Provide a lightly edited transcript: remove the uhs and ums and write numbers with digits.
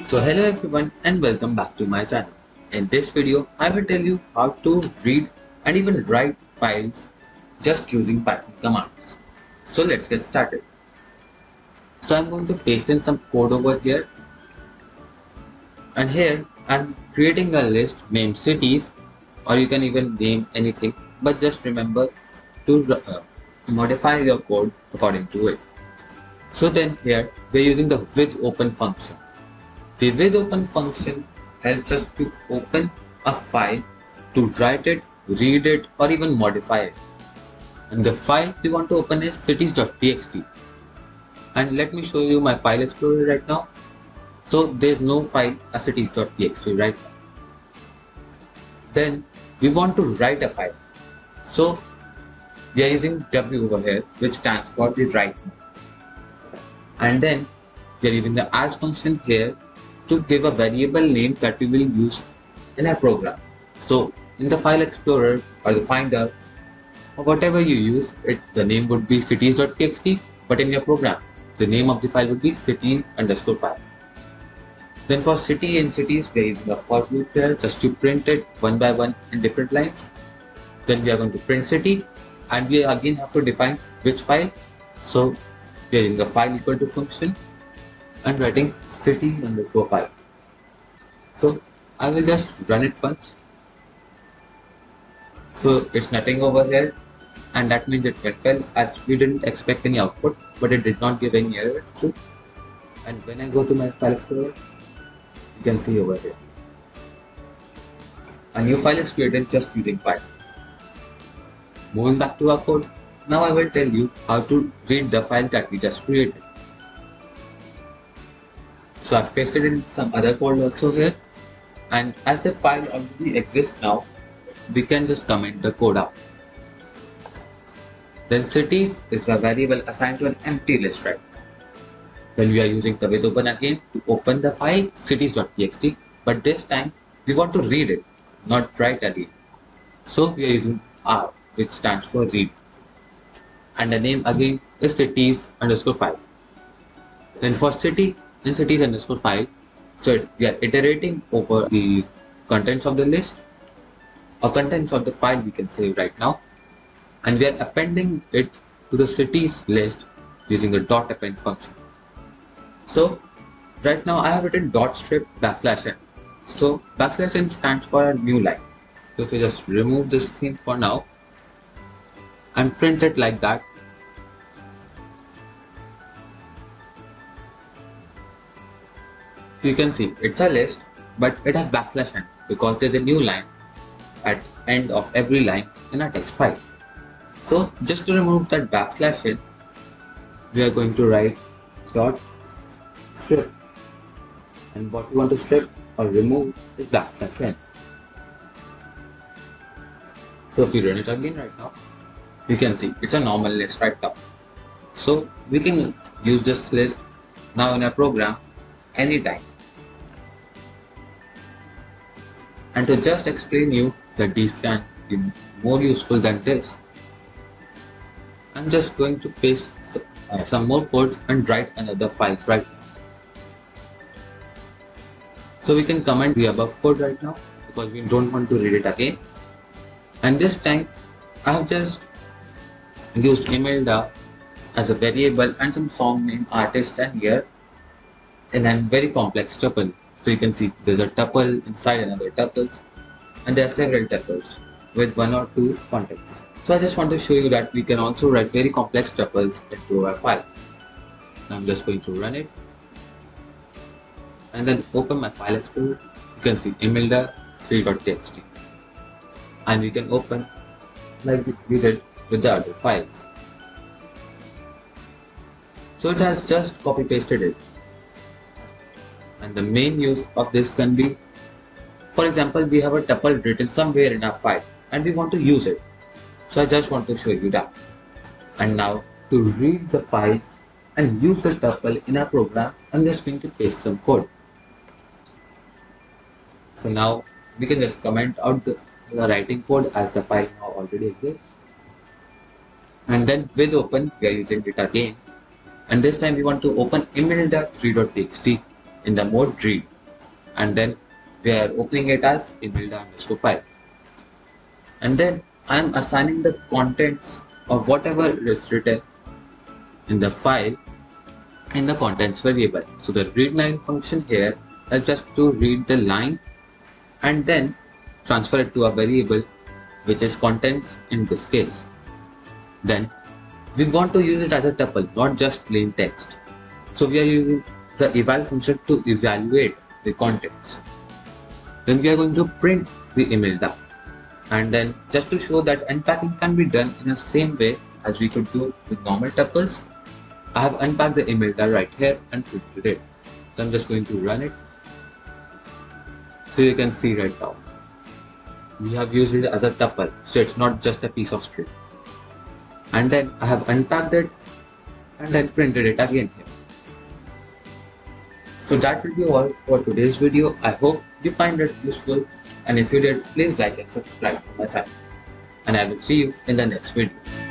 So hello everyone and welcome back to my channel. In this video, I will tell you how to read and even write files just using Python commands. So let's get started. So I'm going to paste in some code over here, and here I'm creating a list named cities, or you can even name anything, but just remember to modify your code according to it. So then here we're using the with_open function. The with_open function helps us to open a file, to write it, read it, or even modify it. And the file we want to open is cities.txt. And let me show you my file explorer right now. So there's no file as cities.txt right now. Then we want to write a file. So we are using W over here, which stands for the write. And then we are using the as function here to give a variable name that we will use in our program. So in the file explorer or the finder or whatever you use, the name would be cities.txt, but in your program the name of the file would be city_file. Then for city and cities we are using a for loop here just to print it one by one in different lines. Then we are going to print city, and we again have to define which file. So we are using the file equal to function and writing city_file. So I will just run it once. So it's nothing over here, and that means it went well, as we didn't expect any output, but it did not give any error. So, and when I go to my file explorer, you can see over here a new file is created just using Python. Moving back to our code, now I will tell you how to read the file that we just created. So I've pasted in some other code also here, and as the file already exists now, we can just comment the code out. Then cities is a variable assigned to an empty list right now. Then we are using the with_open again to open the file cities.txt, but this time we want to read it, not write again. So we are using R, which stands for read, and the name again is cities_file. Then for city in cities_file, so we are iterating over the contents of the list or contents of the file, we can say right now, and we are appending it to the cities list using the .append function. So right now I have written .strip \n. So \n stands for a new line. So if we just remove this thing for now and print it like that, so you can see it's a list, but it has \n because there's a new line at end of every line in our text file. So just to remove that \n, we are going to write .strip, and what we want to strip or remove is \n. So if we run it again right now, you can see it's a normal list right now. So we can use this list now in our program anytime. And to just explain you that these can be more useful than this, I'm just going to paste some more codes and write another file right now. So we can comment the above code right now because we don't want to read it again. And this time I have just used Imelda as a variable and some song name artist and here in a very complex tuple. So you can see there's a tuple inside another tuple, and there are several tuples with one or two contents. So I just want to show you that we can also write very complex tuples into our file. Now I'm just going to run it and then open my file explorer. You can see Imelda3.txt, and we can open like we did with the other files. So it has just copy pasted it. And the main use of this can be, for example, we have a tuple written somewhere in our file and we want to use it. So I just want to show you that. And now to read the file and use the tuple in our program, I'm just going to paste some code. So now we can just comment out the writing code as the file now already exists. And then with_open, we are using it again. And this time we want to open Imelda3.txt in the mode read. and then we are opening it as Imelda_file. And then I am assigning the contents of whatever is written in the file in the contents variable. So the readLine function here helps us to read the line and then transfer it to a variable which is contents in this case. Then we want to use it as a tuple, not just plain text. So we are using the eval function to evaluate the contents. Then we are going to print the Imelda. And then just to show that unpacking can be done in the same way as we could do with normal tuples, I have unpacked the Imelda right here and printed it. So I'm just going to run it. So you can see right now, we have used it as a tuple, so it's not just a piece of string. And then I have unpacked it and then printed it again here. So that will be all for today's video. I hope you find it useful, and if you did, please like and subscribe to my channel. And I will see you in the next video.